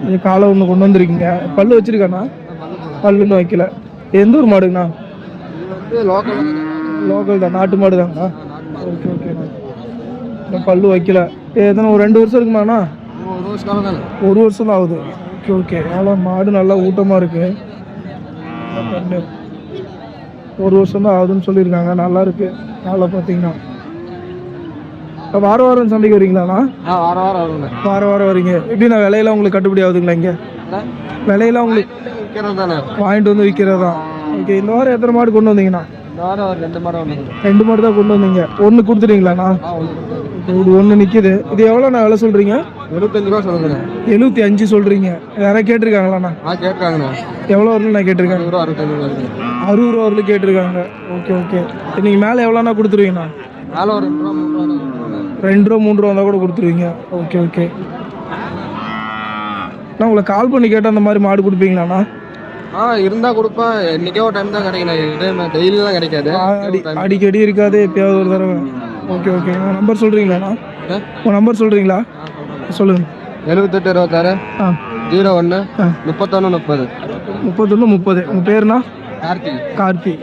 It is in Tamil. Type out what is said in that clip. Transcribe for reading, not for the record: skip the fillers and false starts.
இது காலை ஒன்று கொண்டு வந்திருக்கீங்க. பல்லு வச்சிருக்காண்ணா? பல்லுன்னு வைக்கல. எந்த ஊர் மாடுங்கண்ணா? லோக்கல் தான், நாட்டு மாடு தாங்கண்ணா. ஓகே ஓகேண்ணா. பல்லு வைக்கல. எத்தனை ஒரு 2 வருஷம் இருக்குமாண்ணா? 1 வருஷம் தான் ஆகுது. Okay okay. அதனால் மாடு நல்லா ஊட்டமாக இருக்குது. பண்ணு 1 வருஷம் தான் ஆகுதுன்னு சொல்லியிருக்காங்க. நல்லா இருக்கு. நல்லா பார்த்தீங்கன்னா வாரம் வாரம் சந்தைக்கு வரீங்களாண்ணா? வாரம் வாரம் வரீங்க. எப்படிண்ணா விலையெல்லாம் உங்களுக்கு கட்டுப்படி ஆகுதுங்களா? இங்கே விலையெல்லாம் உங்களுக்கு வாங்கிட்டு வந்து விற்கிறது தான். ஓகே. இந்த வாரம் எத்தனை மாடு கொண்டு வந்தீங்கண்ணா? 2 மாடு தான் கொண்டு வந்தீங்க. ஒன்று கொடுத்துட்டீங்களாண்ணா? இது ஒன்று நிற்கிது. இது எவ்வளோண்ணா விலை சொல்கிறீங்க? 75 ரூபா சொல்லுங்க. 75 சொல்கிறீங்க. யாராவது கேட்டிருக்காங்களாண்ணா? கேட்குறாங்கண்ணா. எவ்வளோ வரலாம் நான் கேட்டிருக்காங்க? 60 ரூபா வரலும் கேட்டிருக்காங்க. Okay okay. நீங்கள் மேலே எவ்வளோண்ணா கொடுத்துருவீங்கண்ணா? மேலே ஒரு 2 ரூபா 3 ரூபா 3 ரூபா வந்தால் கூட கொடுத்துருவீங்க. Okay okay. நான் உங்களை கால் பண்ணி கேட்டால் அந்த மாதிரி மாடு கொடுப்பீங்களாண்ணா? இருந்தால் கொடுப்பேன். என்றைக்கே ஒரு டைம் தான் கிடைக்கணும். டெய்லிலாம் கிடைக்காது. அடிக்கடி இருக்காது, எப்பயாவது ஒரு தடவை. Okay okay. நம்பர் சொல்கிறீங்களாண்ணா? உங்கள் நம்பர் சொல்கிறீங்களா? சொல்லுங்கள். 78 26 01 31 30. 31 30. உங்கள் பேருண்ணா? கார்த்தி. கார்த்தி.